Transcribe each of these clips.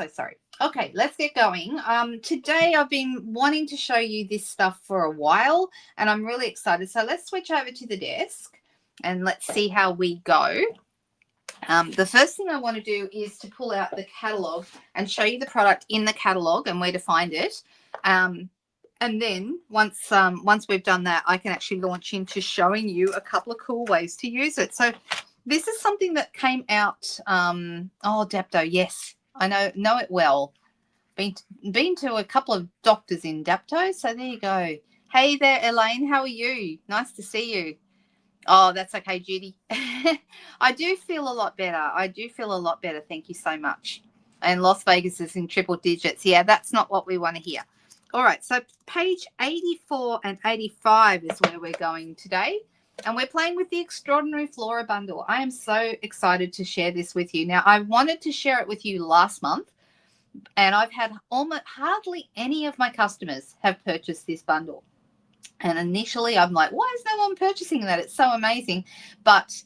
So sorry. Okay, let's get going. Today I've been wanting to show you this stuff for a while, and I'm really excited. So let's switch over to the desk and let's see how we go. The first thing I want to do is to pull out the catalog and show you the product in the catalog and where to find it. And then once we've done that, I can actually launch into showing you a couple of cool ways to use it. So this is something that came out. Dapto, yes, I know it well. Been to a couple of doctors in Dapto, so there you go. Hey there, Elaine, how are you? Nice to see you. Oh, that's okay, Judy. I do feel a lot better. Thank you so much. And Las Vegas is in triple digits. Yeah, that's not what we want to hear. All right, so page 84 and 85 is where we're going today. And we're playing with the Extraordinary Flora bundle. I am so excited to share this with you. Now, I wanted to share it with you last month, and I've had hardly any of my customers have purchased this bundle. And initially I'm like, why is no one purchasing that? It's so amazing. But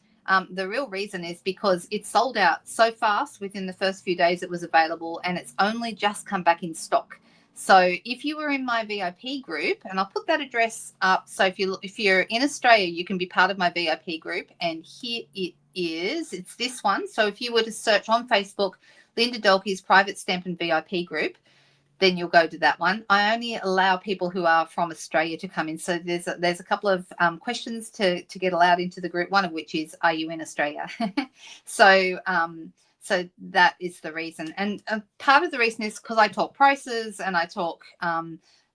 the real reason is because it sold out so fast within the first few days it was available, and it's only just come back in stock. So if you were in my VIP group, and I'll put that address up, so if you're in Australia, you can be part of my VIP group, and here it is. It's this one. So if you were to search on Facebook, Linda Delkey's private stamp and VIP group, then you'll go to that one. I only allow people who are from Australia to come in. So there's a couple of questions to get allowed into the group, one of which is, are you in Australia? So that is the reason. And part of the reason is because I talk prices and I talk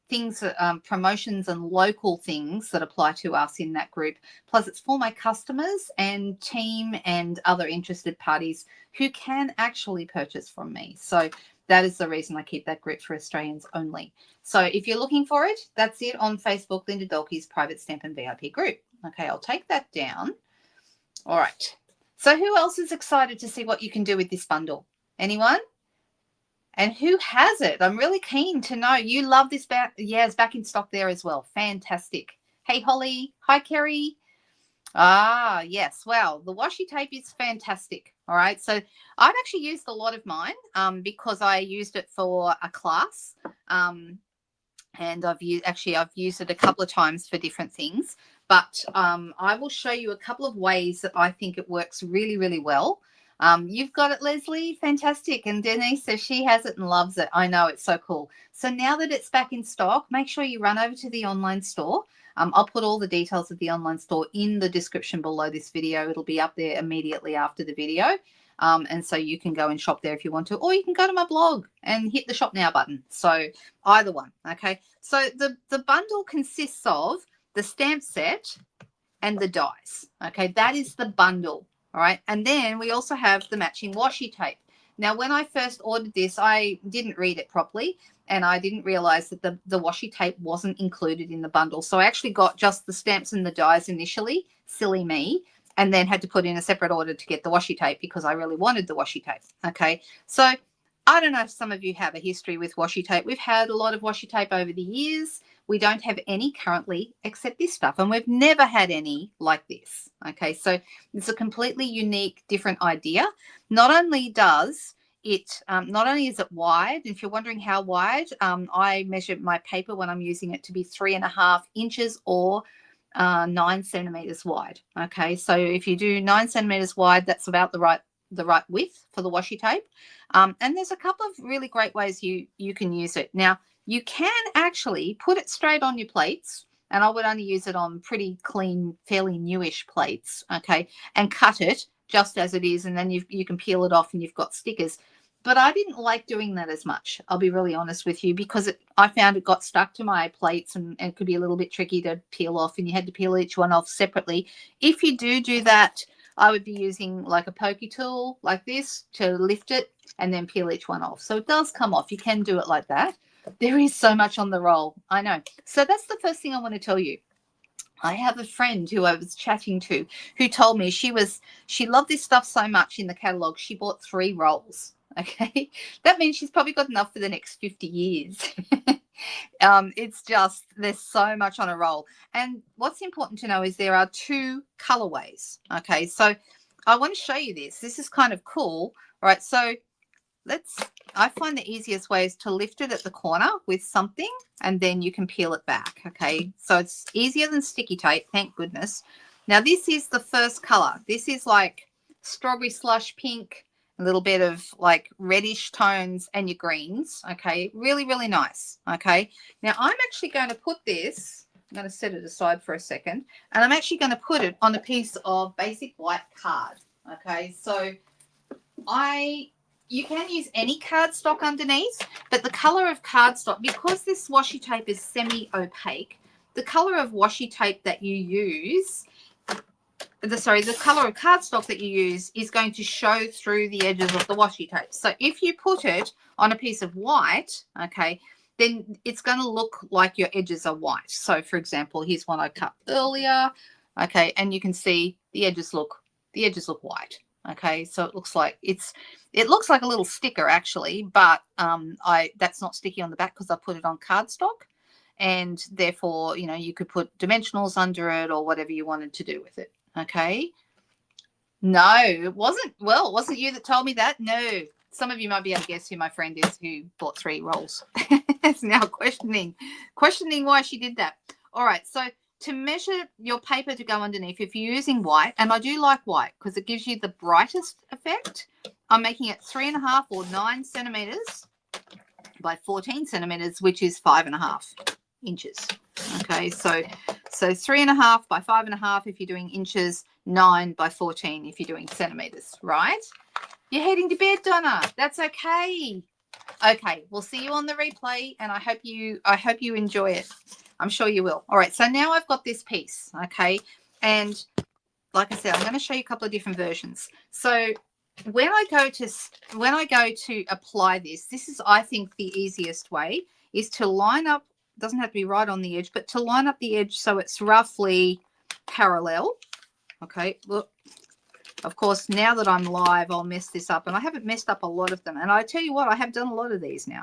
things, promotions and local things that apply to us in that group. Plus it's for my customers and team and other interested parties who can actually purchase from me. So that is the reason I keep that group for Australians only. So if you're looking for it, that's it on Facebook, Linda Delkey's private stamp and VIP group. Okay, I'll take that down. All right. So who else is excited to see what you can do with this bundle? Anyone? And who has it? I'm really keen to know. You love this. Yeah, it's back in stock there as well. Fantastic. Hey, Holly. Hi, Kerry. Ah, yes. Well, the washi tape is fantastic. All right. So I've actually used a lot of mine because I used it for a class. And I've used it a couple of times for different things. But I will show you a couple of ways that I think it works really, really well. You've got it, Leslie. Fantastic. And Denise says she has it and loves it. I know, it's so cool. So now that it's back in stock, make sure you run over to the online store. I'll put all the details of the online store in the description below this video. It'll be up there immediately after the video. And so you can go and shop there if you want to, or you can go to my blog and hit the shop now button. So either one. Okay. So the bundle consists of the stamp set and the dies. Okay. That is the bundle. All right. And then we also have the matching washi tape. Now, when I first ordered this, I didn't read it properly, and I didn't realize that the washi tape wasn't included in the bundle. So I actually got just the stamps and the dies initially, silly me, and then had to put in a separate order to get the washi tape because I really wanted the washi tape. Okay. So I don't know if some of you have a history with washi tape. We've had a lot of washi tape over the years. We don't have any currently except this stuff, and we've never had any like this. Okay, so it's a completely unique, different idea. Not only is it wide, if you're wondering how wide, I measure my paper when I'm using it to be 3.5 inches or 9 centimeters wide. Okay, so if you do 9 centimeters wide, that's about the right width for the washi tape. And there's a couple of really great ways you can use it. Now, you can actually put it straight on your plates, and I would only use it on pretty clean, fairly newish plates, okay, and cut it just as it is, and then you can peel it off and you've got stickers. But I didn't like doing that as much, I'll be really honest with you, because I found it got stuck to my plates and it could be a little bit tricky to peel off, and you had to peel each one off separately. If you do that, I would be using like a pokey tool like this to lift it and then peel each one off. So it does come off. You can do it like that. There is so much on the roll. I know. So that's the first thing I want to tell you. I have a friend who I was chatting to who told me she loved this stuff so much in the catalogue, she bought 3 rolls. Okay. That means she's probably got enough for the next 50 years. It's just, there's so much on a roll. And what's important to know is there are 2 colorways. Okay. So I want to show you this. This is kind of cool. All right. So I find the easiest way is to lift it at the corner with something, and then you can peel it back. Okay, so it's easier than sticky tape, thank goodness. Now this is the first color. This is like strawberry slush pink, a little bit of like reddish tones, and your greens. Okay, really, really nice. Okay, now I'm actually going to put this, I'm going to set it aside for a second, and I'm actually going to put it on a piece of basic white card. Okay, so you can use any cardstock underneath, but the color of cardstock, because this washi tape is semi-opaque, the color of washi tape that you use, the color of cardstock that you use is going to show through the edges of the washi tape. So if you put it on a piece of white, okay, then it's going to look like your edges are white. So for example, here's one I cut earlier, okay, and you can see the edges look white. Okay, so it looks like a little sticker actually, but that's not sticky on the back because I put it on cardstock, and therefore, you know, you could put dimensionals under it or whatever you wanted to do with it. Okay. No, it wasn't. Well, it wasn't you that told me that. No. Some of you might be able to guess who my friend is who bought 3 rolls. It's now questioning why she did that. All right. So to measure your paper to go underneath, if you're using white, and I do like white because it gives you the brightest effect, I'm making it 3.5 or 9 centimeters by 14 centimeters, which is 5.5 inches. Okay, so 3.5 by 5.5 if you're doing inches, 9 by 14 if you're doing centimeters, right? You're heading to bed, Donna. That's okay. Okay, we'll see you on the replay, and I hope you enjoy it. I'm sure you will. All right, so now I've got this piece, okay, and like I said, I'm going to show you a couple of different versions. So when I go to apply this is, I think, the easiest way is to line up. Doesn't have to be right on the edge, but to line up the edge so it's roughly parallel. Okay, look. Of course, now that I'm live, I'll mess this up, and I haven't messed up a lot of them. And I tell you what, I have done a lot of these now.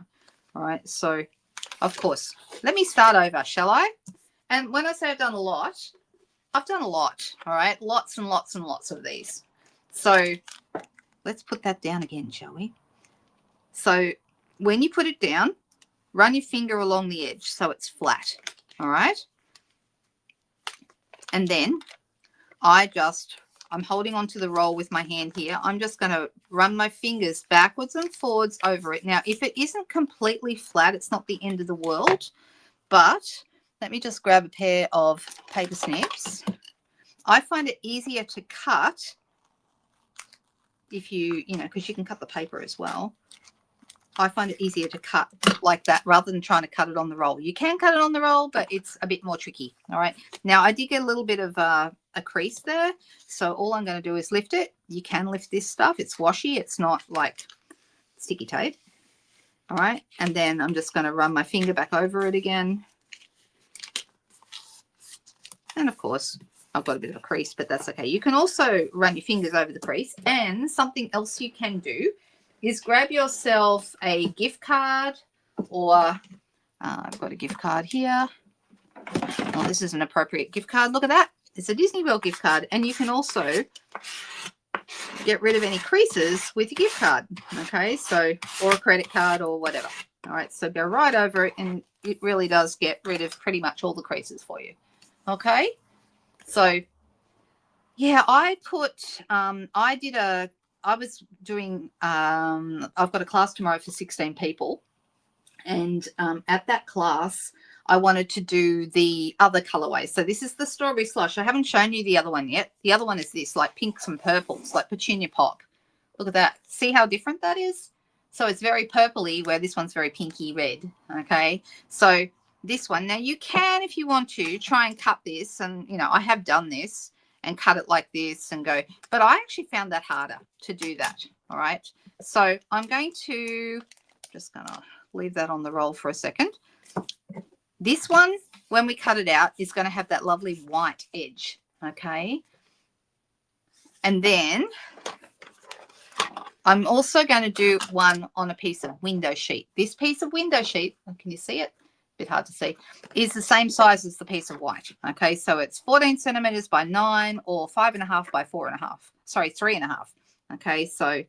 All right, so of course, let me start over, shall I? And when I say I've done a lot, I've done a lot. All right, lots and lots and lots of these. So let's put that down again, shall we? So when you put it down, run your finger along the edge so it's flat. All right, and then I'm holding onto the roll with my hand here. I'm just going to run my fingers backwards and forwards over it. Now, if it isn't completely flat, it's not the end of the world, but let me just grab a pair of paper snips. I find it easier to cut if because you can cut the paper as well. I find it easier to cut like that rather than trying to cut it on the roll. You can cut it on the roll, but it's a bit more tricky. All right. Now, I did get a little bit of a crease there. So all I'm going to do is lift it. You can lift this stuff. It's washi. It's not like sticky tape. All right. And then I'm just going to run my finger back over it again. And of course, I've got a bit of a crease, but that's okay. You can also run your fingers over the crease. And something else you can do is grab yourself a gift card, or I've got a gift card here. Well, this is an appropriate gift card. Look at that. It's a Disney World gift card. And you can also get rid of any creases with your gift card. Okay, so, or a credit card or whatever. All right, so go right over it, and it really does get rid of pretty much all the creases for you. Okay, so yeah, I've got a class tomorrow for 16 people. And at that class, I wanted to do the other colorway. So this is the strawberry slush. I haven't shown you the other one yet. The other one is this, like pinks and purples, like petunia pop. Look at that. See how different that is? So it's very purpley, where this one's very pinky red. Okay. So this one, now you can, if you want to, try and cut this. And, I have done this and cut it like this and go, but I actually found that harder to do that. All right. So I'm just going to leave that on the roll for a second. This one, when we cut it out, is going to have that lovely white edge. Okay. And then I'm also going to do one on a piece of window sheet. This piece of window sheet, can you see it? A bit hard to see, is the same size as the piece of white. Okay, so it's 14 centimeters by 9 or 5.5 by 4.5. Sorry, 3.5. Okay, so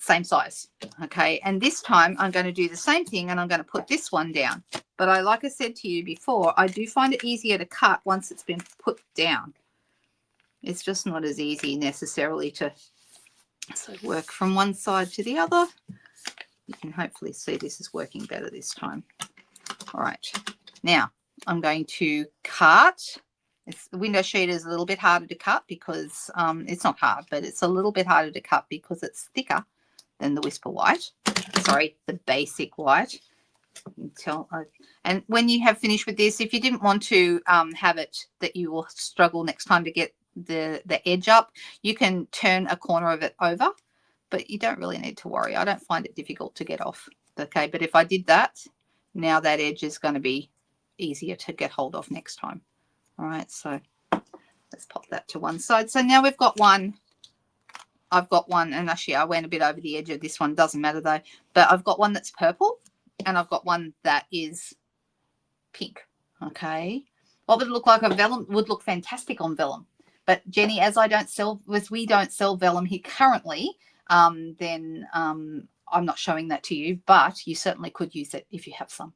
same size. Okay, and this time I'm going to do the same thing, and I'm going to put this one down. But like I said to you before, I do find it easier to cut once it's been put down. It's just not as easy necessarily to work from one side to the other. You can hopefully see this is working better this time. All right, now I'm going to cut. The window sheet is a little bit harder to cut because it's not hard, but it's a little bit harder to cut because it's thicker than the Whisper White. Sorry, the basic white. You can tell. And when you have finished with this, if you didn't want to have it that you will struggle next time to get the edge up, you can turn a corner of it over, but you don't really need to worry. I don't find it difficult to get off. Okay, but if I did that, now that edge is going to be easier to get hold of next time. All right, so let's pop that to one side. So now we've got one. I've got one, and actually I went a bit over the edge of this one. Doesn't matter though. But I've got one that's purple, and I've got one that is pink. Okay, what would it look like on vellum? Would look fantastic on vellum. But Jenny, as we don't sell vellum here currently, then I'm not showing that to you. But you certainly could use it if you have some.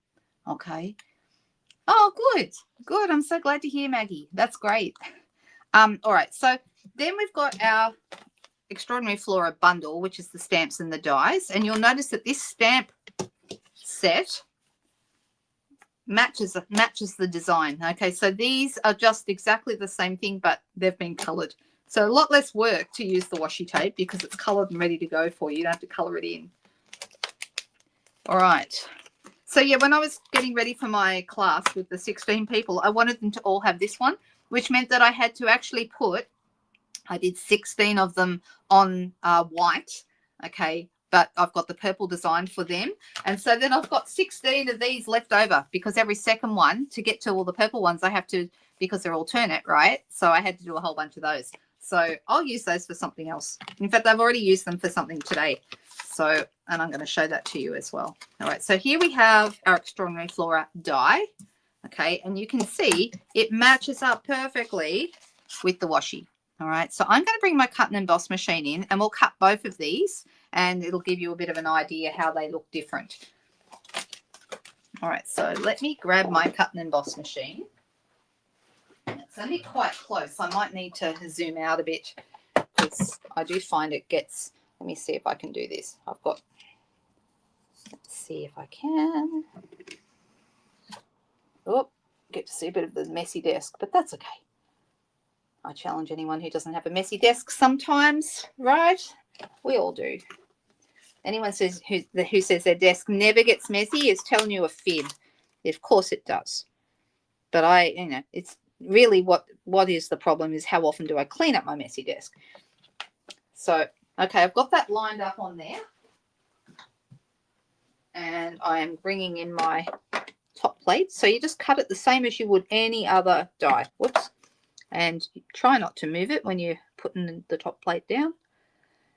Okay. Oh, good. I'm so glad to hear, Maggie. That's great. All right. So then we've got our Extraordinary Flora bundle, which is the stamps and the dies. And you'll notice that this stamp set matches the design. Okay. So these are just exactly the same thing, but they've been colored. So a lot less work to use the washi tape because it's colored and ready to go for you. You don't have to color it in. All right. So, yeah, when I was getting ready for my class with the 16 people, I wanted them to all have this one, which meant that I had to actually I did 16 of them on white, okay, but I've got the purple designed for them. And so then I've got 16 of these left over because every second one, to get to all the purple ones, I have to, because they're alternate, right? So I had to do a whole bunch of those. So I'll use those for something else. In fact, I've already used them for something today. So, and I'm going to show that to you as well. All right, so here we have our Extraordinary Flora die, okay, and you can see it matches up perfectly with the washi. All right, so I'm going to bring my cut and emboss machine in, and we'll cut both of these, and it'll give you a bit of an idea how they look different. All right, so let me grab my cut and emboss machine. It's only quite close. I might need to zoom out a bit because I do find it gets... Let me see if I can do this. Let's see if I can. Oh, get to see a bit of the messy desk, but that's okay. I challenge anyone who doesn't have a messy desk sometimes, right? We all do. Anyone who says their desk never gets messy is telling you a fib. Of course it does. But it's really what is the problem is how often do I clean up my messy desk? So, okay, I've got that lined up on there. And I am bringing in my top plate. So you just cut it the same as you would any other die. Whoops. And try not to move it when you're putting the top plate down.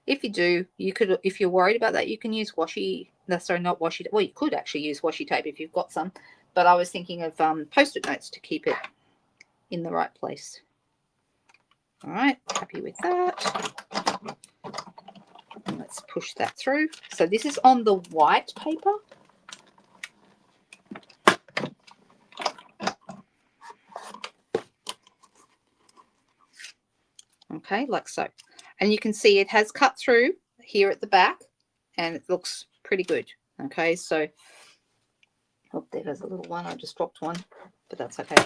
If you do, you could, if you're worried about that, you can use washi. No, sorry, not washi. Well, you could actually use washi tape if you've got some. But I was thinking of Post-it notes to keep it in the right place. All right, happy with that. Let's push that through. So this is on the white paper. Okay, like so. And you can see it has cut through here at the back and it looks pretty good. Okay, so oh, there goes a little one. I just dropped one, but that's okay.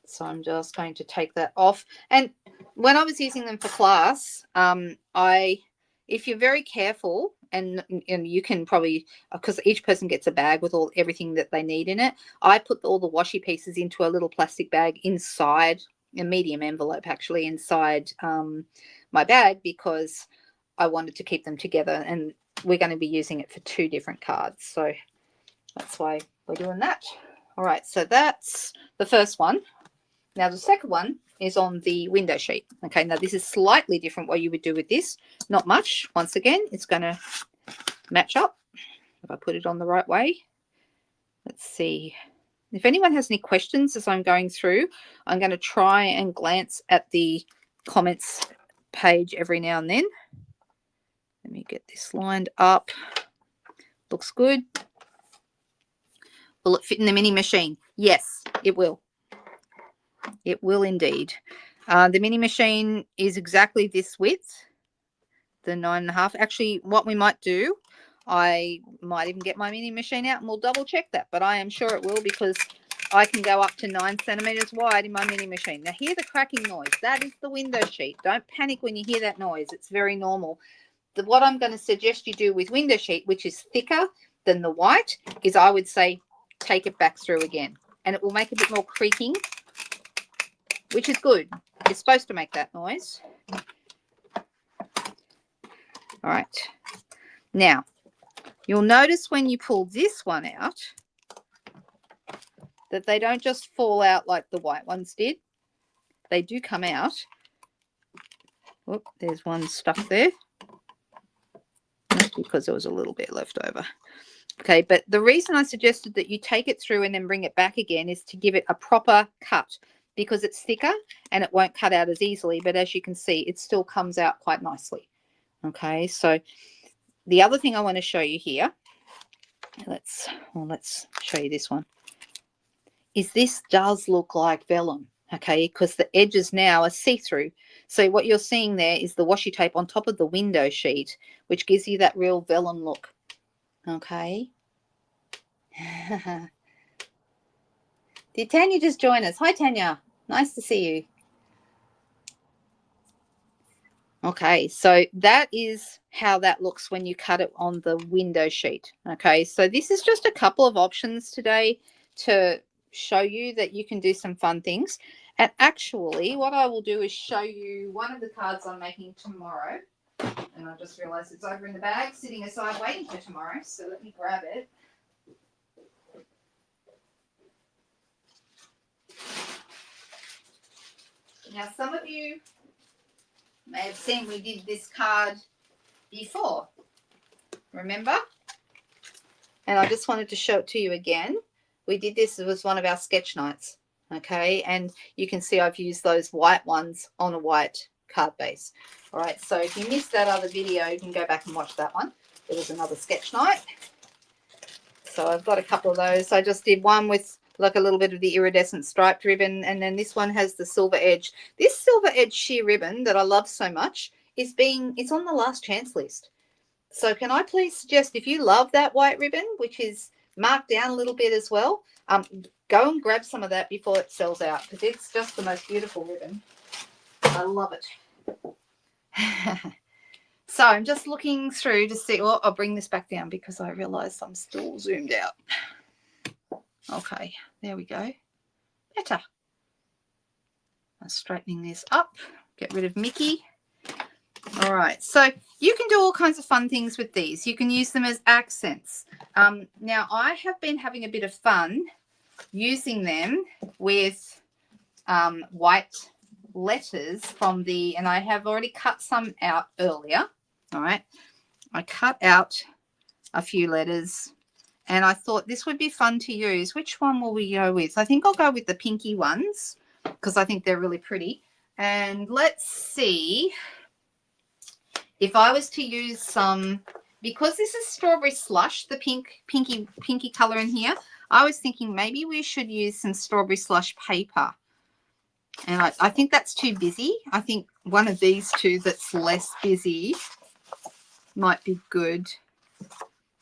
So I'm just going to take that off. And when I was using them for class, if you're very careful, and you can probably, because each person gets a bag with everything that they need in it, I put all the washi pieces into a little plastic bag inside, a medium envelope actually, inside my bag because I wanted to keep them together, and we're going to be using it for 2 different cards. So that's why we're doing that. All right, so that's the first one. Now the second one is on the window sheet. Okay, now this is slightly different what you would do with this. Not much. Once again, it's going to match up if I put it on the right way. Let's see. If anyone has any questions as I'm going through, I'm going to try and glance at the comments page every now and then. Let me get this lined up. Looks good. Will it fit in the mini machine? Yes, it will. It will indeed. The mini machine is exactly this width, the 9.5. Actually, what we might do, I might even get my mini machine out and we'll double check that, but I am sure it will because I can go up to 9 centimeters wide in my mini machine. Now, hear the cracking noise. That is the window sheet. Don't panic when you hear that noise. It's very normal. What I'm going to suggest you do with window sheet, which is thicker than the white, is I would say take it back through again. And it will make a bit more creaking, which is good. It's supposed to make that noise. All right. Now, you'll notice when you pull this one out that they don't just fall out like the white ones did. They do come out. Whoop, there's one stuck there. That's because there was a little bit left over. Okay, but the reason I suggested that you take it through and then bring it back again is to give it a proper cut because it's thicker and it won't cut out as easily. But as you can see, it still comes out quite nicely. Okay, so the other thing I want to show you here, let's show you this one, is this does look like vellum, okay, because the edges now are see-through. So what you're seeing there is the washi tape on top of the window sheet, which gives you that real vellum look. Okay. Did Tanya just join us? Hi, Tanya. Nice to see you. Okay, so that is how that looks when you cut it on the window sheet. Okay, so this is just a couple of options today to show you that you can do some fun things. And actually, what I will do is show you one of the cards I'm making tomorrow. And I just realized it's over in the bag, sitting aside waiting for tomorrow. So let me grab it. Now, some of you may have seen we did this card before, remember? And I just wanted to show it to you again. We did this, it was one of our sketch nights, okay? And you can see I've used those white ones on a white card base. All right, so if you missed that other video, you can go back and watch that one. It was another sketch night. So I've got a couple of those. I just did one with like a little bit of the iridescent striped ribbon, and then this one has the silver edge. This silver edge sheer ribbon that I love so much it's on the last chance list. So can I please suggest, if you love that white ribbon, which is marked down a little bit as well, go and grab some of that before it sells out, because it's just the most beautiful ribbon. I love it. So I'm just looking through to see. Oh, I'll bring this back down because I realized I'm still zoomed out. Okay, there we go. Better. I'm straightening this up. Get rid of Mickey. All right, so you can do all kinds of fun things with these. You can use them as accents. Now, I have been having a bit of fun using them with white letters from and I have already cut some out earlier. All right, I cut out a few letters and I thought this would be fun to use. Which one will we go with? I think I'll go with the pinky ones because I think they're really pretty. And let's see if I was to use some, because this is strawberry slush, the pinky color in here. I was thinking maybe we should use some strawberry slush paper. And I think that's too busy. I think one of these two that's less busy might be good.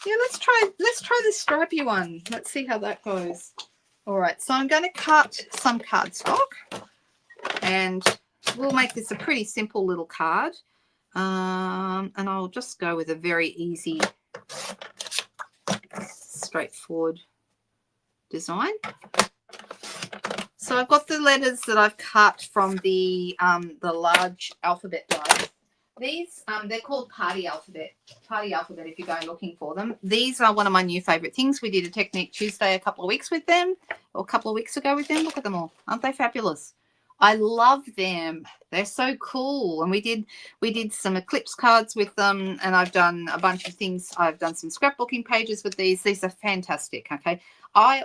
Yeah, let's try the stripy one. Let's see how that goes. All right, so I'm going to cut some cardstock and we'll make this a pretty simple little card. And I'll just go with a very easy, straightforward design. So I've got the letters that I've cut from the large alphabet dies. These, they're called Party Alphabet if you go looking for them. These are one of my new favorite things. We did a Technique Tuesday a couple of weeks with them, or a couple of weeks ago with them. Look at them all. Aren't they fabulous? I love them. They're so cool. And we did some eclipse cards with them, and I've done a bunch of things. I've done some scrapbooking pages with these. These are fantastic, okay? I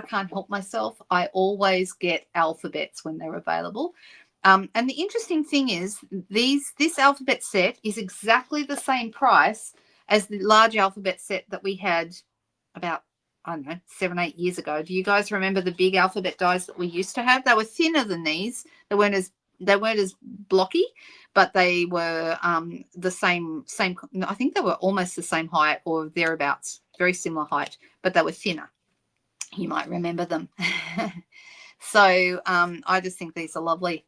can't help myself. I always get alphabets when they're available. And the interesting thing is this alphabet set is exactly the same price as the large alphabet set that we had about, I don't know, 7-8 years ago. Do you guys remember the big alphabet dies that we used to have? They were thinner than these. They weren't as blocky, but they were the same. I think they were almost the same height or thereabouts, very similar height, but they were thinner. You might remember them. So I just think these are lovely.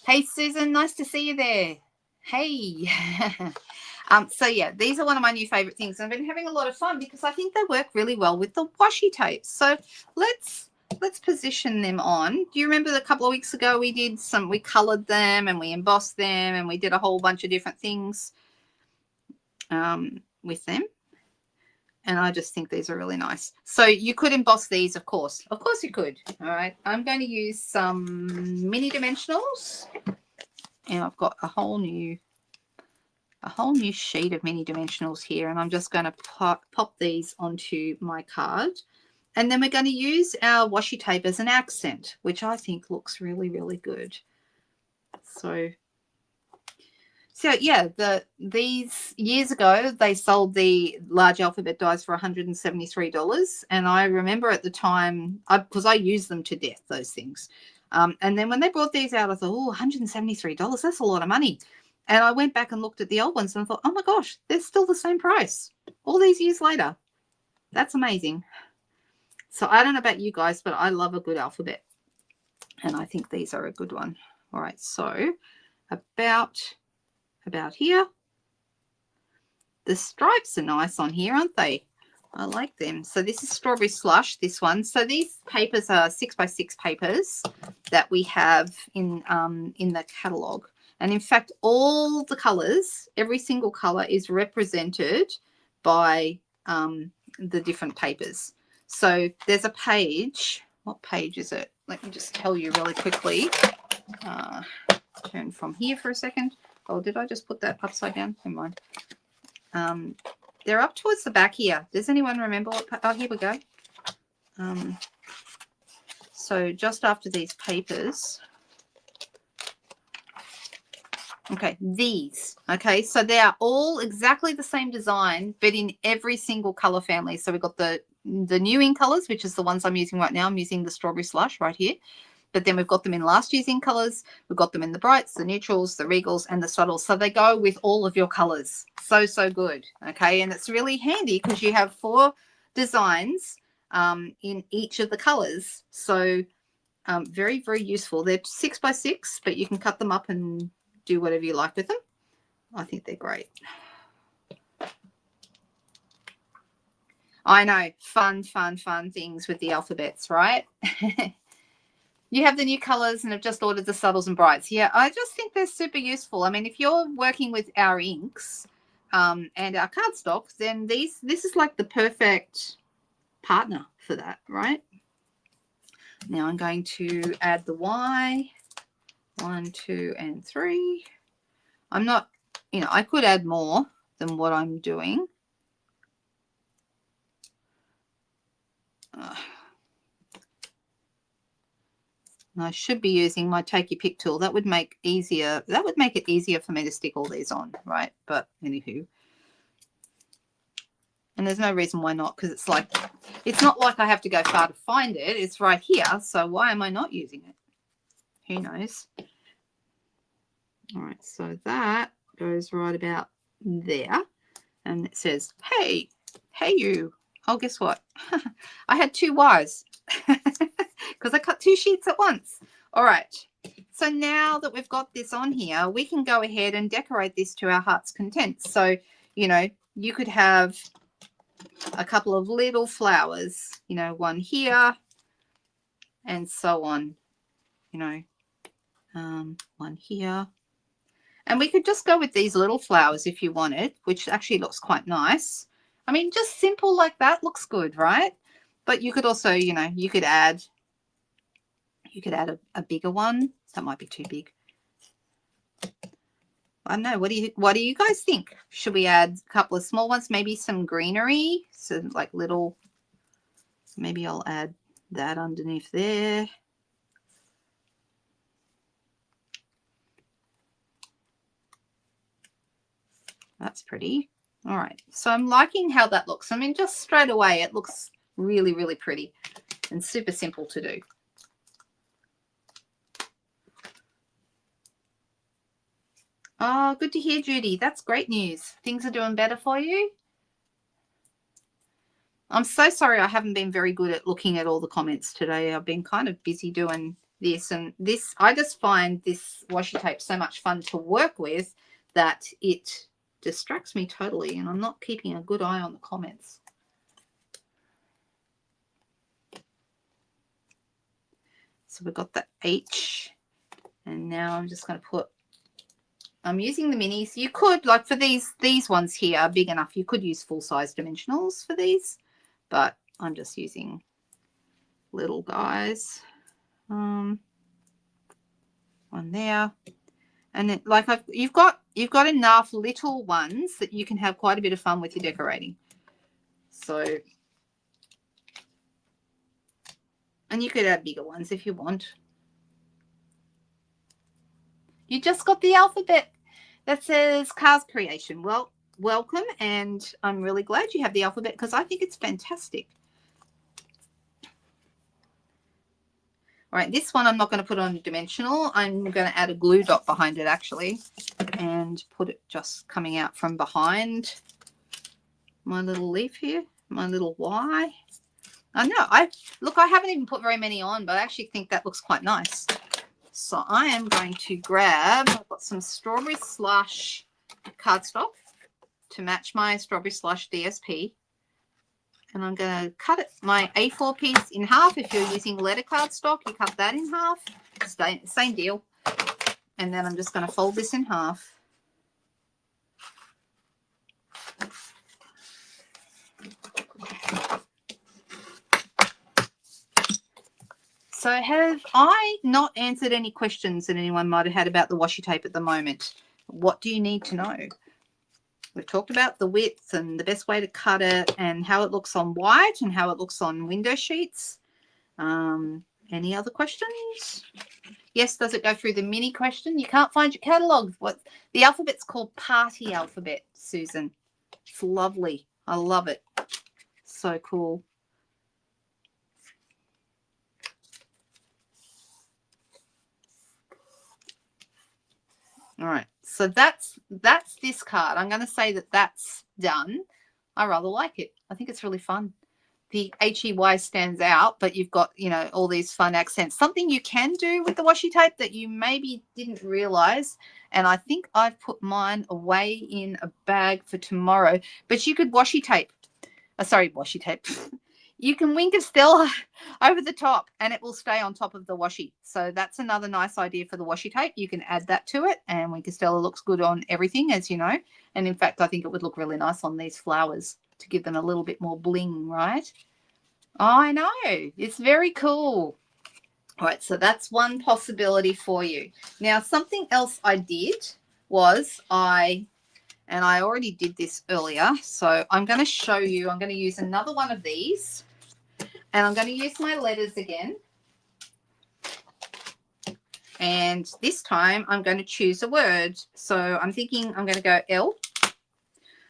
Hey, Susan, nice to see you there. Hey. So yeah, these are one of my new favorite things. I've been having a lot of fun because I think they work really well with the washi tapes. So let's position them on. Do you remember a couple of weeks ago we colored them and we embossed them and we did a whole bunch of different things with them? And I just think these are really nice. So you could emboss these, of course. Of course you could. All right. I'm going to use some mini dimensionals. And I've got a whole new sheet of mini dimensionals here. And I'm just going to pop these onto my card. And then we're going to use our washi tape as an accent, which I think looks really, really good. So yeah, these years ago, they sold the large alphabet dies for $173. And I remember at the time, because I used them to death, those things. And then when they brought these out, I thought, oh, $173, that's a lot of money. And I went back and looked at the old ones and I thought, oh my gosh, they're still the same price all these years later. That's amazing. So I don't know about you guys, but I love a good alphabet. And I think these are a good one. All right, so about here. The stripes are nice on here, aren't they? I like them. So this is Strawberry Slush, this one. So these papers are 6x6 papers that we have in the catalogue. And in fact, all the colours, every single colour is represented by the different papers. So there's a page. What page is it? Let me just tell you really quickly. Turn from here for a second. Oh, did I just put that upside down? Never mind. They're up towards the back here. Does anyone remember what? Oh, here we go. So just after these papers. Okay, these. Okay, so they are all exactly the same design, but in every single color family. So we've got the new in colors, which is the ones I'm using right now. I'm using the Strawberry Slush right here. But then we've got them in last year's in colors. We've got them in the brights, the neutrals, the regals, and the subtles. So they go with all of your colors. So, so good. Okay, and it's really handy because you have 4 designs in each of the colors. So very, very useful. They're 6x6, but you can cut them up and do whatever you like with them. I think they're great. I know, fun things with the alphabets, right? You have the new colors and have just ordered the subtles and brights. Yeah, I just think they're super useful. I mean, if you're working with our inks and our cardstock, then this is like the perfect partner for that, right? Now I'm going to add the Y, 1, 2, and 3. I'm not, I could add more than what I'm doing. I should be using my take your pick tool. That would make it easier for me to stick all these on, right? But anywho. And there's no reason why not, because it's not like I have to go far to find it. It's right here. So why am I not using it? Who knows? All right, so that goes right about there. And it says, hey you. Oh, guess what? I had 2 Y's because I cut 2 sheets at once. All right. So now that we've got this on here, we can go ahead and decorate this to our heart's content. So, you could have a couple of little flowers, one here and so on, one here. And we could just go with these little flowers if you wanted, which actually looks quite nice. I mean, just simple like that looks good, right? But you could also, you could add a bigger one. That might be too big. I don't know. What do you guys think? Should we add a couple of small ones? Maybe some greenery, so like little. Maybe I'll add that underneath there. That's pretty. All right, so I'm liking how that looks. I mean, just straight away, it looks really, really pretty and super simple to do. Oh, good to hear, Judy. That's great news. Things are doing better for you. I'm so sorry I haven't been very good at looking at all the comments today. I've been kind of busy doing this and this. I just find this washi tape so much fun to work with that it distracts me totally, and I'm not keeping a good eye on the comments. So we've got the H, and now I'm just going to put, I'm using the minis. You could, like for these ones here are big enough, you could use full-size dimensionals for these, but I'm just using little guys. One there, and then like you've got enough little ones that you can have quite a bit of fun with your decorating. So, and you could add bigger ones if you want. You just got the alphabet that says Cars Creation. Well, welcome, and I'm really glad you have the alphabet because I think it's fantastic. All right, this one I'm not going to put on dimensional. I'm going to add a glue dot behind it actually and put it just coming out from behind my little leaf here, my little Y. I know, I haven't even put very many on, but I actually think that looks quite nice. So I am going to grab, I've got some strawberry slush cardstock to match my strawberry slush DSP. And I'm going to cut it, my A4 piece in half. If you're using letter cardstock, you cut that in half. Same deal. And then I'm just going to fold this in half. So have I not answered any questions that anyone might have had about the washi tape at the moment? What do you need to know? We've talked about the width and the best way to cut it and how it looks on white and how it looks on window sheets. Any other questions? Yes, does it go through the mini question? You can't find your catalogue. What the alphabet's called Party Alphabet, Susan. It's lovely. I love it. So cool. All right, so that's this card. I'm going to say that that's done. I rather like it. I think it's really fun. The HEY stands out, but you've got, you know, all these fun accents. Something you can do with the washi tape that you maybe didn't realize, and I think I've put mine away in a bag for tomorrow, but you could washi tape. Washi tape. You can wing Stella over the top and it will stay on top of the washi. So that's another nice idea for the washi tape. You can add that to it, and wing Stella looks good on everything, as you know. And in fact, I think it would look really nice on these flowers to give them a little bit more bling, right? I know. It's very cool. All right, so that's one possibility for you. Now, something else I did was I already did this earlier, so I'm going to show you. I'm going to use another one of these, and I'm going to use my letters again. And this time I'm going to choose a word. So I'm thinking I'm going to go L.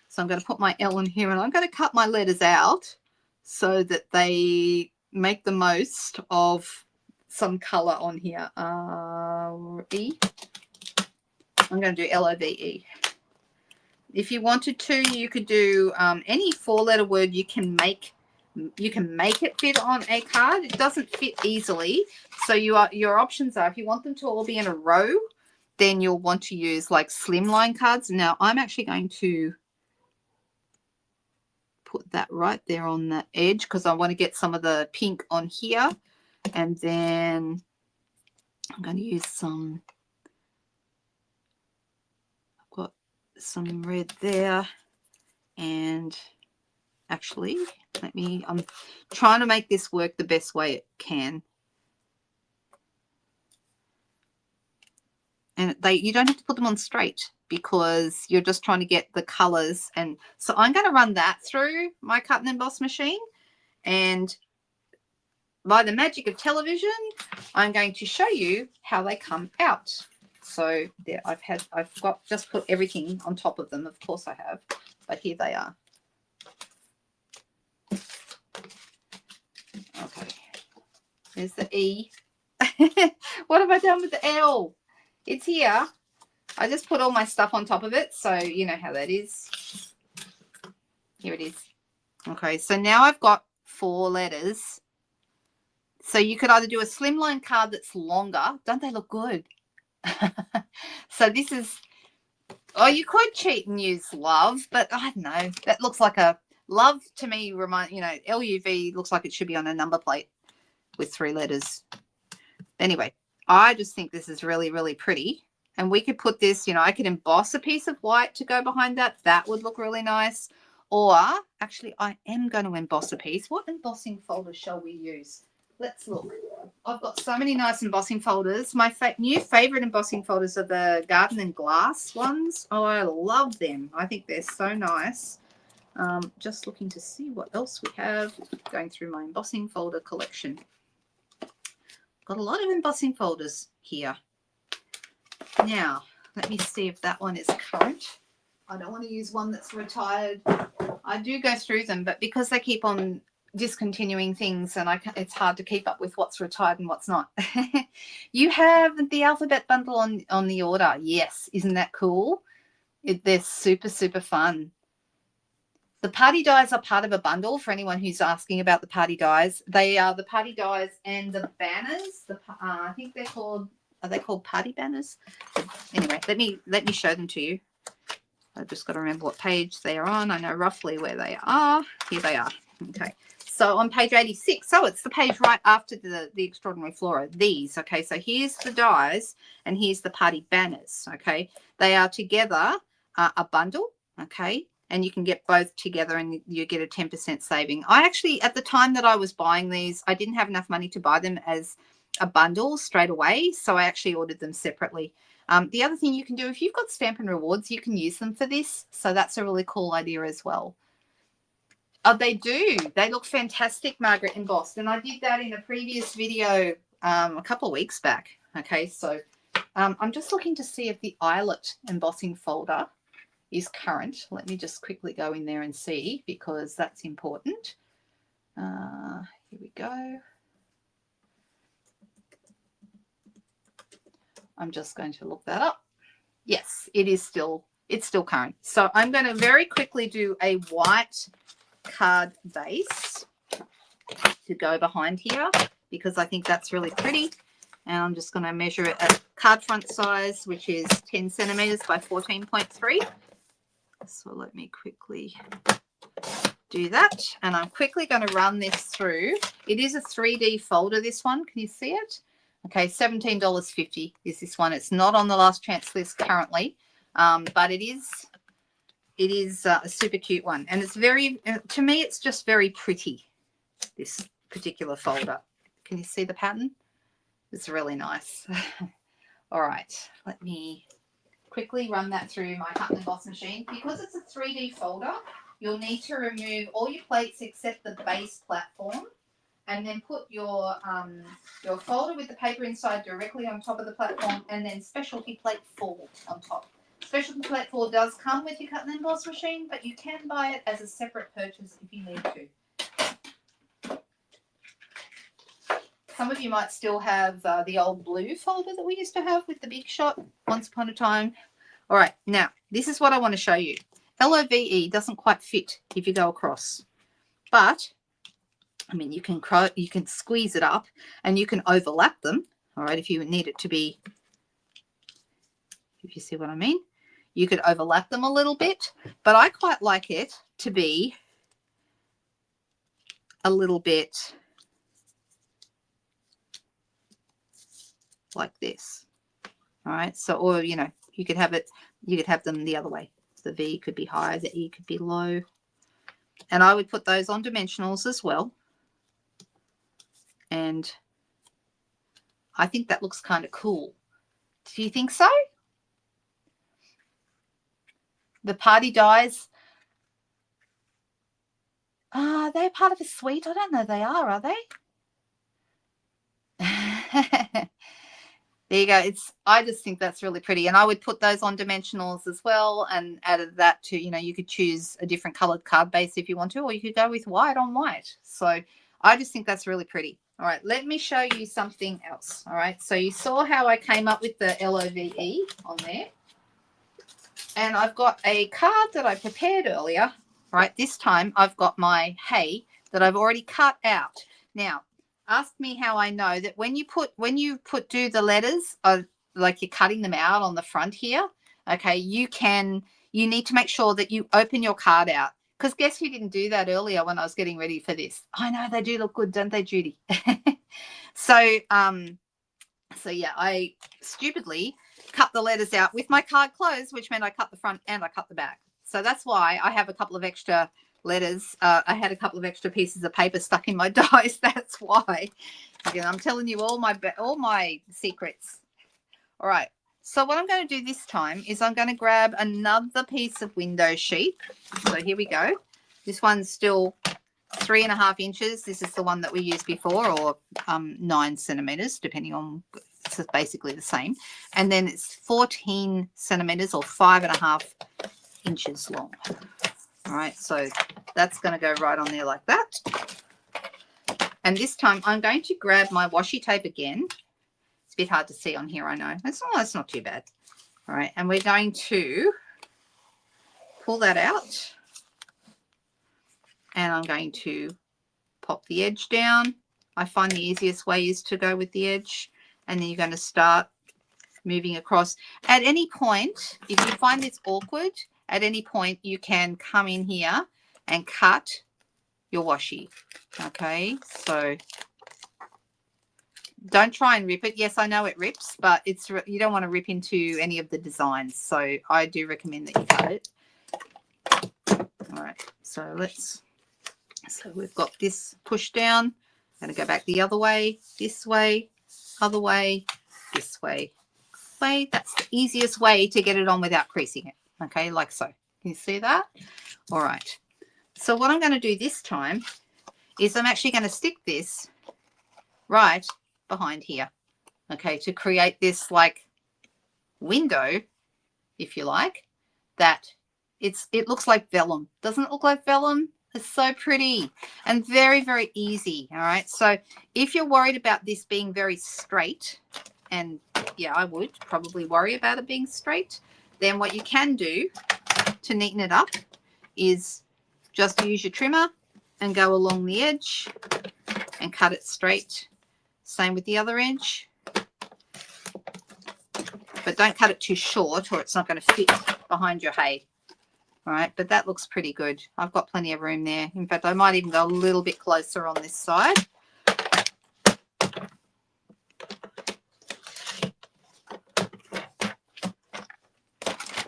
So I'm going to put my L in here, and I'm going to cut my letters out so that they make the most of some color on here. E. I'm going to do L-O-V-E. If you wanted to, you could do any four-letter word. You can make it fit on a card. It doesn't fit easily. So your options are, if you want them to all be in a row, then you'll want to use like slimline cards. Now, I'm actually going to put that right there on the edge because I want to get some of the pink on here. And then I'm going to use some, I've got some red there. And actually, I'm trying to make this work the best way it can. And you don't have to put them on straight because you're just trying to get the colors. And so I'm going to run that through my cut and emboss machine. And by the magic of television, I'm going to show you how they come out. So there, I've got just put everything on top of them. Of course I have, but here they are. Okay, there's the E. What have I done with the L? It's here. I just put all my stuff on top of it, so you know how that is. Here it is. Okay, so now I've got 4 letters. So you could either do a slimline card that's longer. Don't they look good? So this is, oh, you could cheat and use love, but I don't know. That looks like a, love to me, LUV looks like it should be on a number plate with 3 letters. Anyway, I just think this is really, really pretty. And we could put this, I could emboss a piece of white to go behind that. That would look really nice. Or actually, I am going to emboss a piece. What embossing folder shall we use? Let's look. I've got so many nice embossing folders. My new favorite embossing folders are the Garden and Glass ones. Oh, I love them. I think they're so nice. Just looking to see what else we have. Going through my embossing folder collection. Got a lot of embossing folders here. Now, let me see if that one is current. I don't want to use one that's retired. I do go through them, but because they keep on discontinuing things and it's hard to keep up with what's retired and what's not. You have the alphabet bundle on the order. Yes, isn't that cool? They're super, super fun. The party dies are part of a bundle for anyone who's asking about the party dies. They are the party dies and the banners. I think they're called, are they called party banners? Anyway, let me show them to you. I've just got to remember what page they are on. I know roughly where they are. Here they are. Okay. So on page 86, so it's the page right after the Extraordinary Flora, these, okay, so here's the dies and here's the party banners, okay. They are together a bundle, okay, and you can get both together and you get a 10% saving. I actually, at the time that I was buying these, I didn't have enough money to buy them as a bundle straight away, so I actually ordered them separately. The other thing you can do, if you've got Stampin' Rewards, you can use them for this, so that's a really cool idea as well. Oh, they do. They look fantastic, Margaret, embossed. And I did that in a previous video a couple of weeks back. Okay, so I'm just looking to see if the eyelet embossing folder is current. Let me just quickly go in there and see, because that's important. Here we go. I'm just going to look that up. Yes, it's still current. So I'm going to very quickly do a white card base to go behind here, because I think that's really pretty. And I'm just going to measure it at card front size, which is 10 centimeters by 14.3. So let me quickly do that. And I'm quickly going to run this through. It is a 3D folder, this one. Can you see it? Okay, $17.50 is this one. It's not on the last chance list currently, but it is a super cute one. And it's very, to me, it's just very pretty, this particular folder. Can you see the pattern? It's really nice. All right, let me quickly run that through my cut and emboss machine. Because it's a 3D folder, you'll need to remove all your plates except the base platform, and then put your folder with the paper inside directly on top of the platform, and then specialty plate 4 on top. Specialty plate 4 does come with your cut and emboss machine, but you can buy it as a separate purchase if you need to. Some of you might still have the old blue folder that we used to have with the Big Shot once upon a time. All right, now, this is what I want to show you. LOVE doesn't quite fit if you go across, but I mean, you can squeeze it up and you can overlap them, all right, if you need it to be, if you see what I mean. You could overlap them a little bit, but I quite like it to be a little bit like this, all right. So, or, you could have them the other way. The V could be high, the E could be low. And I would put those on dimensionals as well. And I think that looks kind of cool. Do you think so? The party dies. Are they part of a suite? I don't know they are they? There you go. I just think that's really pretty. And I would put those on dimensionals as well and added that to, you could choose a different colored card base if you want to, or you could go with white on white. So I just think that's really pretty. All right, let me show you something else. All right, so you saw how I came up with the LOVE on there. And I've got a card that I prepared earlier. Right, this time I've got my hay that I've already cut out. Now, ask me how I know that when you do the letters, like you're cutting them out on the front here, okay, you need to make sure that you open your card out. Because guess who didn't do that earlier when I was getting ready for this? I know they do look good, don't they, Judy? So yeah, I stupidly cut the letters out with my card closed, which meant I cut the front and I cut the back. So that's why I have a couple of extra letters. I had a couple of extra pieces of paper stuck in my dies. That's why. Again, I'm telling you all my secrets. All right. So what I'm going to do this time is I'm going to grab another piece of window sheet. So here we go. This one's still 3.5 inches. This is the one that we used before, or 9 centimeters, depending on, it's basically the same. And then it's 14 centimeters or 5.5 inches long. All right, so that's going to go right on there like that. And this time I'm going to grab my washi tape again. It's a bit hard to see on here, I know. That's not too bad. All right, and we're going to pull that out. And I'm going to pop the edge down. I find the easiest way is to go with the edge. And then you're going to start moving across. At any point, if you find this awkward, at any point you can come in here and cut your washi. Okay, so don't try and rip it. Yes, I know it rips, but you don't want to rip into any of the designs. So I do recommend that you cut it. All right, so we've got this push down. I'm going to go back the other way, this way, other way, this way. That's the easiest way to get it on without creasing it. Okay, like so. Can you see that? All right. So what I'm going to do this time is I'm actually going to stick this right behind here. Okay, to create this like window, if you like, that it looks like vellum. Doesn't it look like vellum? It's so pretty and very, very easy. All right. So if you're worried about this being very straight, and yeah, I would probably worry about it being straight, then what you can do to neaten it up is just use your trimmer and go along the edge and cut it straight. Same with the other edge. But don't cut it too short or it's not going to fit behind your hay. All right, but that looks pretty good. I've got plenty of room there. In fact, I might even go a little bit closer on this side.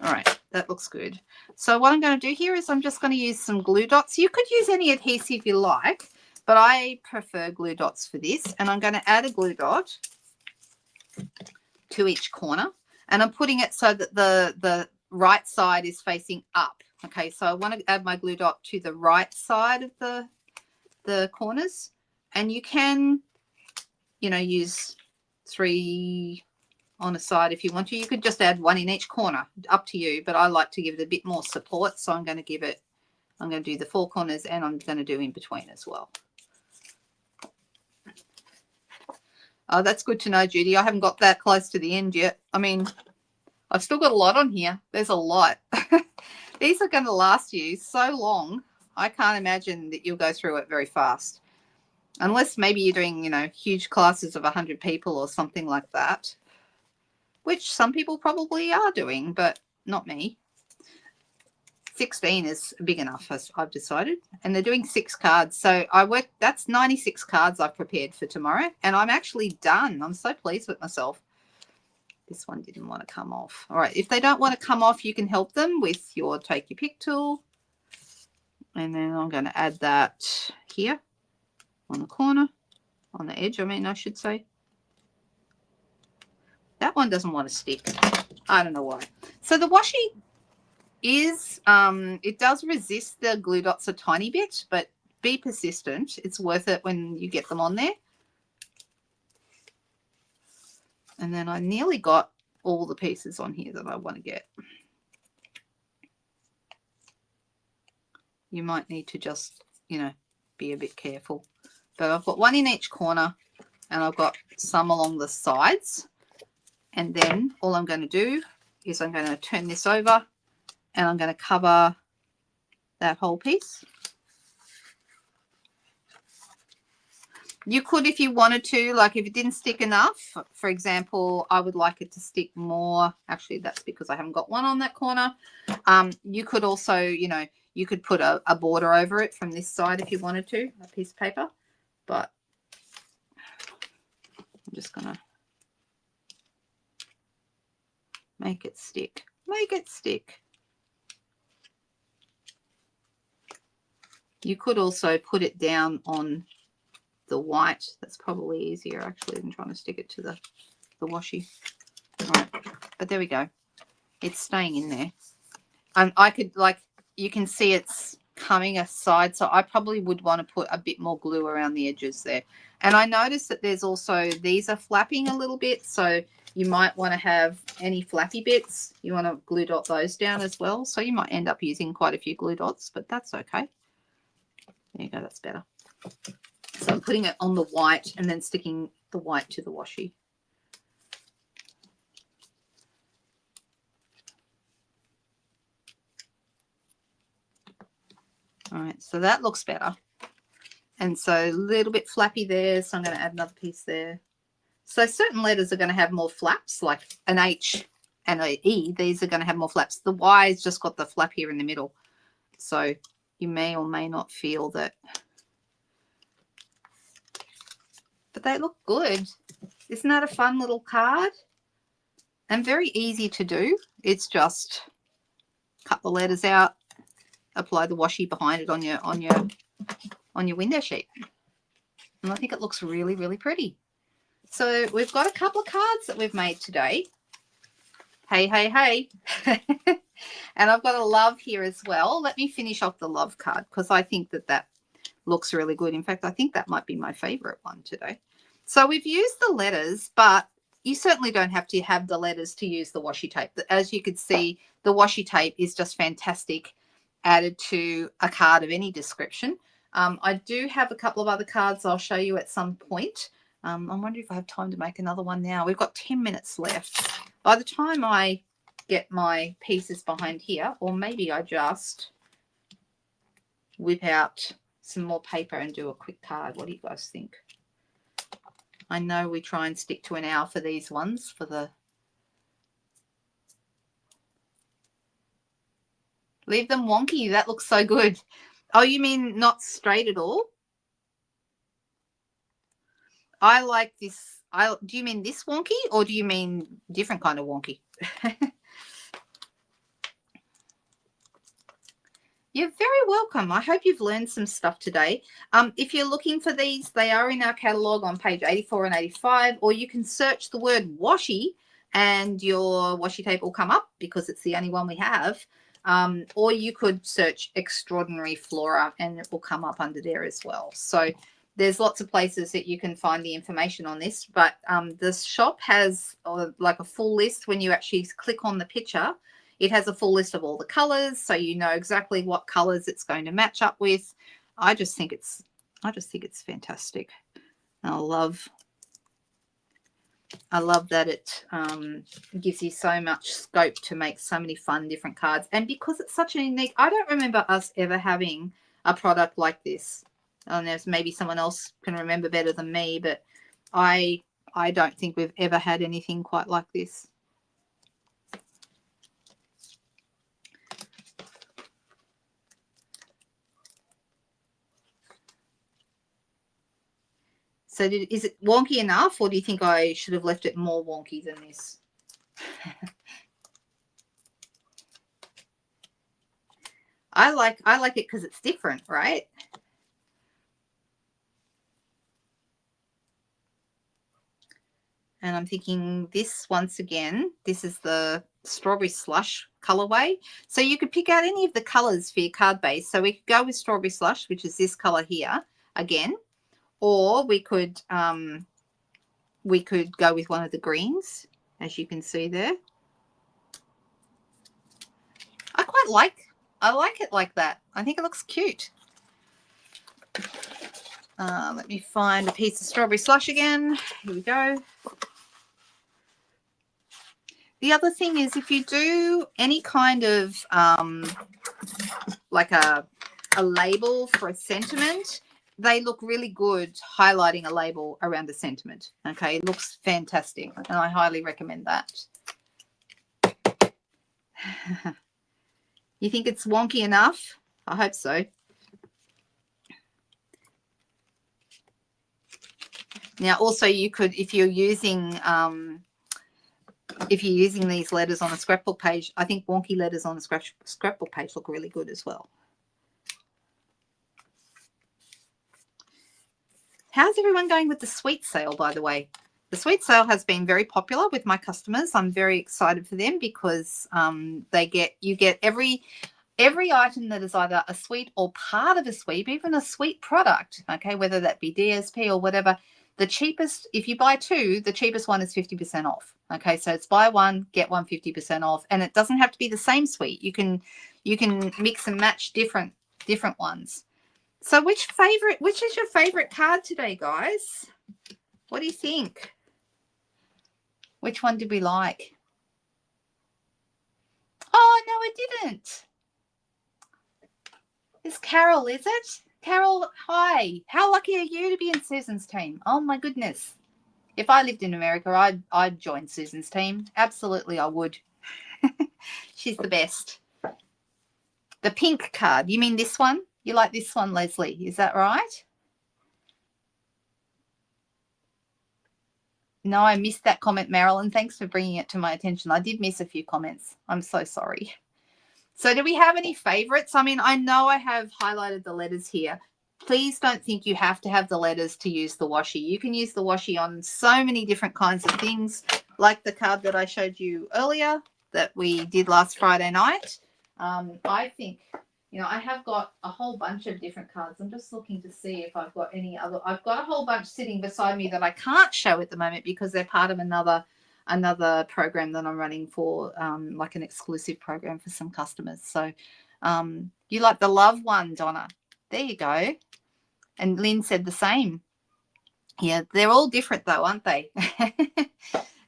All right, that looks good. So what I'm going to do here is I'm just going to use some glue dots. You could use any adhesive you like, but I prefer glue dots for this. And I'm going to add a glue dot to each corner. And I'm putting it so that the right side is facing up. Okay, so I want to add my glue dot to the right side of the corners. And you can, use 3 on a side if you want to. You could just add 1 in each corner, up to you. But I like to give it a bit more support. So I'm going to do the 4 corners and I'm going to do in between as well. Oh, that's good to know, Judy. I haven't got that close to the end yet. I mean, I've still got a lot on here. There's a lot. These are going to last you so long. I can't imagine that you'll go through it very fast. Unless maybe you're doing, huge classes of 100 people or something like that, which some people probably are doing, but not me. 16 is big enough, as I've decided. And they're doing 6 cards. So that's 96 cards I've prepared for tomorrow. And I'm actually done. I'm so pleased with myself. This one didn't want to come off. All right, if they don't want to come off, you can help them with your take your pick tool. And then I'm going to add that here on the corner, on the edge, I should say. That one doesn't want to stick. I don't know why. So the washi is, it does resist the glue dots a tiny bit, but be persistent. It's worth it when you get them on there. And then I nearly got all the pieces on here that I want to get. You might need to just, you know, be a bit careful. But I've got one in each corner and I've got some along the sides. And then all I'm going to do is I'm going to turn this over and I'm going to cover that whole piece. You could, if you wanted to, like if it didn't stick enough, for example, I would like it to stick more. Actually, that's because I haven't got one on that corner. You could also, you know, you could put a border over it from this side if you wanted to, a piece of paper. But I'm just going to make it stick. Make it stick. You could also put it down on the white. That's probably easier actually than trying to stick it to the washi. Right, but there we go. It's staying in there. I could, like, you can see it's coming aside, so I probably would want to put a bit more glue around the edges there. And I noticed that there's also, these are flapping a little bit, so you might want to have any flappy bits. You want to glue dot those down as well. So you might end up using quite a few glue dots, but that's okay. There you go, that's better. So I'm putting it on the white and then sticking the white to the washi. All right, so that looks better. And so a little bit flappy there, so I'm going to add another piece there. So certain letters are going to have more flaps, like an H and an E. These are going to have more flaps. The Y's just got the flap here in the middle. So you may or may not feel that. But they look good. Isn't that a fun little card? And very easy to do. It's just cut the letters out, apply the washi behind it on your window sheet. And I think it looks really, really pretty. So we've got a couple of cards that we've made today. Hey, hey, hey. And I've got a love here as well. Let me finish off the love card because I think that that looks really good. In fact, I think that might be my favorite one today. So we've used the letters, but you certainly don't have to have the letters to use the washi tape. As you could see, the washi tape is just fantastic added to a card of any description. I do have a couple of other cards I'll show you at some point. I'm wondering if I have time to make another one now. We've got 10 minutes left. By the time I get my pieces behind here, or maybe I just whip out some more paper and do a quick card. What do you guys think? I know we try and stick to an hour for these ones, for the... Leave them wonky. That looks so good. Oh, you mean not straight at all? I like this. Do you mean this wonky or do you mean different kind of wonky? You're very welcome. I hope you've learned some stuff today. If you're looking for these, they are in our catalogue on page 84 and 85, or you can search the word washi and your washi tape will come up because it's the only one we have. Or you could search Extraordinary Flora and it will come up under there as well. So there's lots of places that you can find the information on this, but the shop has like a full list. When you actually click on the picture, it has a full list of all the colors, so you know exactly what colors it's going to match up with. I just think it's fantastic. And I love that it gives you so much scope to make so many fun different cards. And because it's such a unique, I don't remember us ever having a product like this. And there's maybe someone else can remember better than me, but I don't think we've ever had anything quite like this. So is it wonky enough, or do you think I should have left it more wonky than this? I like it because it's different, right? And I'm thinking this, once again, this is the Strawberry Slush colorway. So you could pick out any of the colors for your card base. So we could go with Strawberry Slush, which is this color here again. Or we could we could go with one of the greens, as you can see there. I like it like that. I think it looks cute. Let me find a piece of strawberry slush again. Here we go. The other thing is, if you do any kind of like a label for a sentiment, they look really good highlighting a label around a sentiment. Okay, it looks fantastic, and I highly recommend that. You think it's wonky enough? I hope so. Now, also you could, if you're using these letters on a scrapbook page, I think wonky letters on a scrapbook page look really good as well. How's everyone going with the sweet sale, by the way? The sweet sale has been very popular with my customers. I'm very excited for them because you get every item that is either a sweet or part of a sweet, even a sweet product, okay, whether that be DSP or whatever. The cheapest, if you buy two, the cheapest one is 50% off. Okay, so it's buy one, get one 50% off, and it doesn't have to be the same sweet. You can mix and match different ones. So which is your favorite card today, guys? What do you think? Which one did we like? Oh, no, I didn't. It's Carol, is it? Carol, hi. How lucky are you to be in Susan's team? Oh, my goodness. If I lived in America, I'd join Susan's team. Absolutely, I would. She's the best. The pink card. You mean this one? You like this one, Leslie. Is that right? No, I missed that comment, Marilyn. Thanks for bringing it to my attention. I did miss a few comments. I'm so sorry. So do we have any favorites? I mean, I know I have highlighted the letters here. Please don't think you have to have the letters to use the washi. You can use the washi on so many different kinds of things, like the card that I showed you earlier that we did last Friday night. I think, you know, I have got a whole bunch of different cards. I'm just looking to see if I've got any other. I've got a whole bunch sitting beside me that I can't show at the moment because they're part of another program that I'm running for, like an exclusive program for some customers. So you like the love one, Donna. There you go. And Lynn said the same. Yeah, they're all different though, aren't they?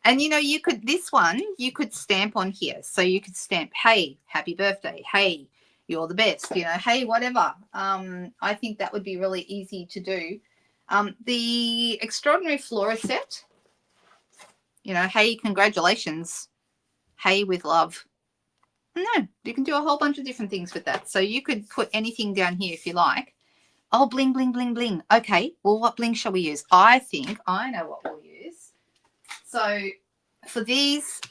And you know, you could stamp on here. So you could stamp, hey, happy birthday. Hey, you're the best. You know, hey, whatever. I think that would be really easy to do. The Extraordinary Flora set, you know, hey, congratulations. Hey, with love. No, you can do a whole bunch of different things with that. So you could put anything down here if you like. Oh, bling, bling, bling, bling. Okay, well, what bling shall we use? I think I know what we'll use. So for these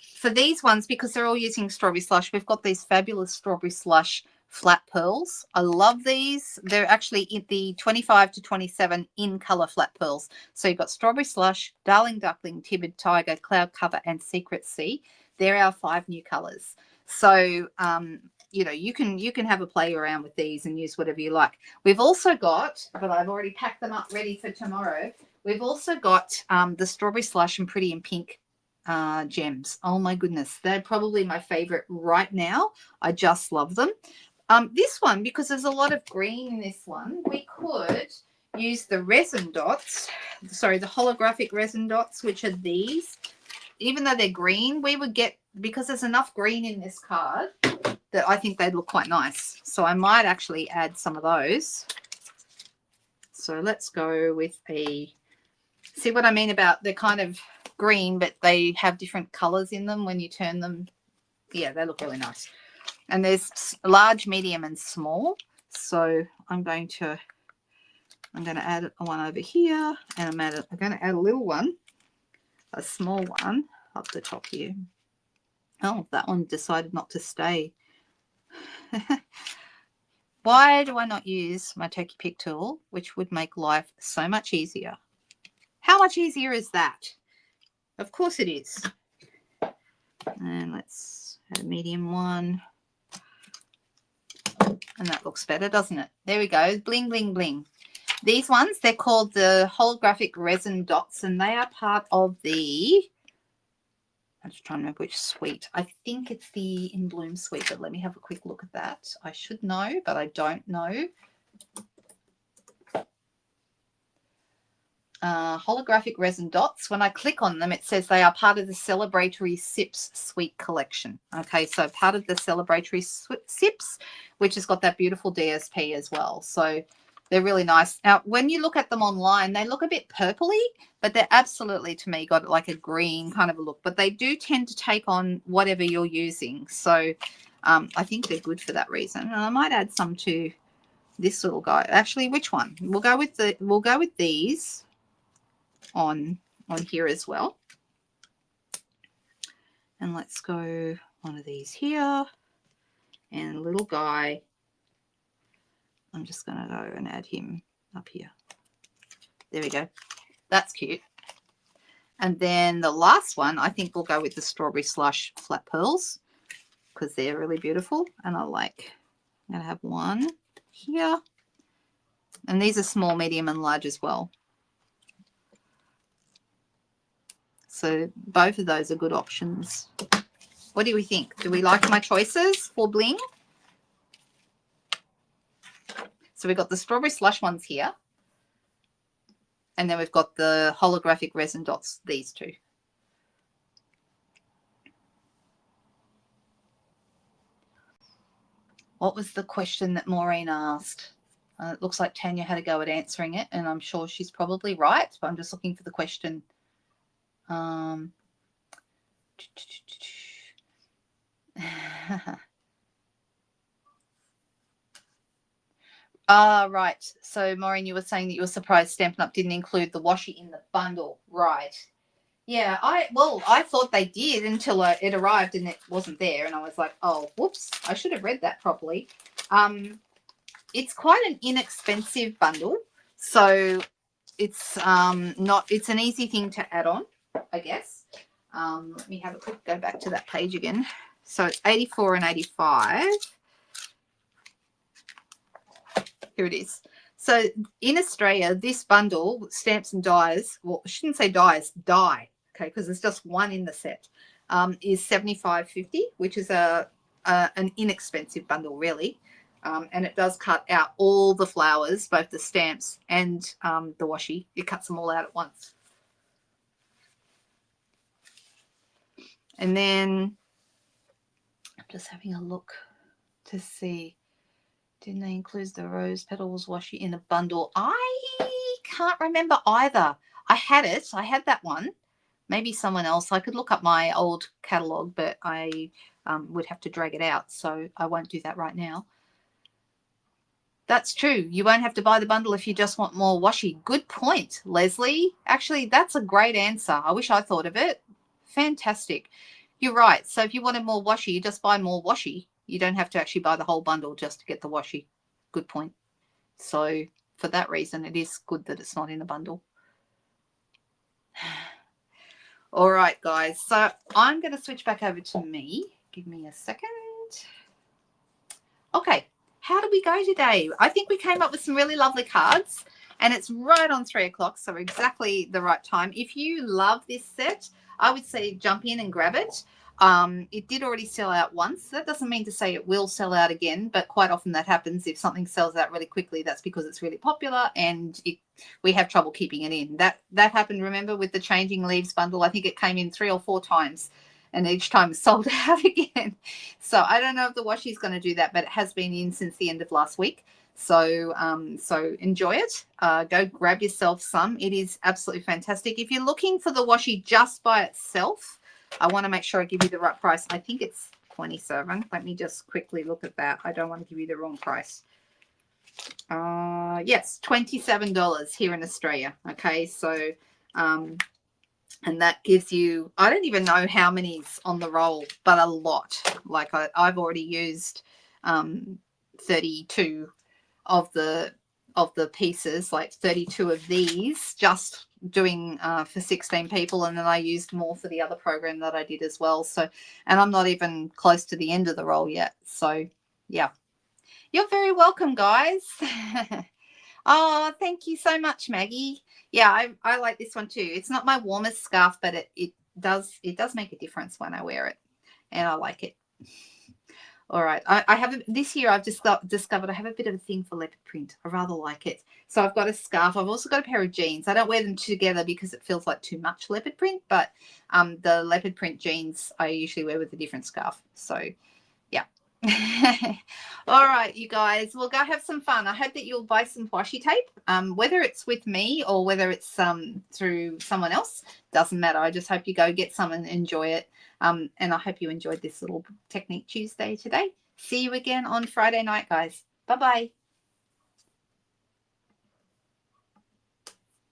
ones, because they're all using strawberry slush, we've got these fabulous strawberry slush flat pearls. I love these. They're actually in the 25 to 27 in color flat pearls. So you've got strawberry slush, darling duckling, timid tiger, cloud cover, and secret sea. They're our 5 new colors. So you know, you can have a play around with these and use whatever you like. We've also got, but I've already packed them up ready for tomorrow. We've also got the strawberry slush and pretty in pink gems. Oh my goodness, they're probably my favorite right now. I just love them. This one, because there's a lot of green in this one, we could use the resin dots, sorry, the holographic resin dots, which are these. Even though they're green, we would get, because there's enough green in this card that I think they'd look quite nice. So I might actually add some of those. So let's go with a, see what I mean about they're kind of green, but they have different colors in them when you turn them. Yeah, they look really nice. And there's large, medium, and small. So I'm going to add one over here, and I'm going to add a little one, a small one up the top here. Oh, that one decided not to stay. Why do I not use my turkey pick tool, which would make life so much easier? How much easier is that? Of course it is. And let's add a medium one. And that looks better, doesn't it? There we go. Bling, bling, bling. These ones, they're called the holographic resin dots, and they are part of the, I'm just trying to remember which suite. I think it's the In Bloom suite, but let me have a quick look at that. I should know, but I don't know. Holographic resin dots. When I click on them, it says they are part of the Celebratory Sips suite collection. Okay, so part of the Celebratory Sips, which has got that beautiful DSP as well. So they're really nice. Now, when you look at them online, they look a bit purpley, but they're absolutely, to me, got like a green kind of a look. But they do tend to take on whatever you're using. So I think they're good for that reason. And I might add some to this little guy. Actually, which one? We'll go with these on here as well. And let's go one of these here, and a little guy, I'm just going to go and add him up here. There we go. That's cute. And then the last one, I think we'll go with the Strawberry Slush flat pearls because they're really beautiful. And I'm going to have one here. And these are small, medium, and large as well. So both of those are good options. What do we think? Do we like my choices for bling? So we've got the Strawberry Slush ones here. And then we've got the holographic resin dots, these two. What was the question that Maureen asked? It looks like Tanya had a go at answering it, and I'm sure she's probably right, but I'm just looking for the question. Right. So, Maureen, you were saying that you were surprised Stampin' Up! Didn't include the washi in the bundle. Right. Yeah, I thought they did until it arrived and it wasn't there, and I was like, oh, whoops, I should have read that properly. It's quite an inexpensive bundle, so it's it's an easy thing to add on, I guess. Let me have a quick go back to that page again. So it's 84 and 85. Here it is. So in Australia, this bundle, stamps and dies, well, I shouldn't say dies, die, okay, because there's just one in the set, is $75.50, which is an inexpensive bundle, really. And it does cut out all the flowers, both the stamps and the washi. It cuts them all out at once. And then I'm just having a look to see, didn't they include the rose petals washi in a bundle? I can't remember either. I had that one. Maybe someone else. I could look up my old catalogue, but I would have to drag it out, so I won't do that right now. That's true. You won't have to buy the bundle if you just want more washi. Good point, Leslie. Actually, that's a great answer. I wish I thought of it. Fantastic. You're right. So if you wanted more washi, you just buy more washi. You don't have to actually buy the whole bundle just to get the washi. Good point. So for that reason, it is good that it's not in a bundle. All right, guys. So I'm going to switch back over to me. Give me a second. Okay. How did we go today? I think we came up with some really lovely cards, and it's right on 3 o'clock, so exactly the right time. If you love this set, I would say jump in and grab it. It did already sell out once. That doesn't mean to say it will sell out again, but quite often that happens. If something sells out really quickly, that's because it's really popular and we have trouble keeping it in. That happened, remember, with the Changing Leaves bundle. I think it came in 3 or 4 times, and each time it's sold out again. So I don't know if the washi is going to do that, but it has been in since the end of last week. So so enjoy it. Go grab yourself some. It is absolutely fantastic. If you're looking for the washi just by itself, I want to make sure I give you the right price. I think it's $27. Let me just quickly look at that. I don't want to give you the wrong price. Yes, $27 here in Australia. Okay, so and that gives you, I don't even know how many's on the roll, but a lot. Like I've already used 32 of the pieces, like 32 of these, just doing for 16 people, and then I used more for the other program that I did as well. So, and I'm not even close to the end of the roll yet. So yeah, you're very welcome, guys. Oh, thank you so much, Maggie. Yeah, I like this one too. It's not my warmest scarf, but it does make a difference when I wear it, and I like it. All right, I have this year. I've just discovered I have a bit of a thing for leopard print. I rather like it, so I've got a scarf. I've also got a pair of jeans. I don't wear them together because it feels like too much leopard print, but the leopard print jeans I usually wear with a different scarf. So yeah. All right, you guys, we'll go have some fun. I hope that you'll buy some washi tape, whether it's with me or whether it's through someone else, doesn't matter. I just hope you go get some and enjoy it. And I hope you enjoyed this little Technique Tuesday today. See you again on Friday night, guys. Bye-bye.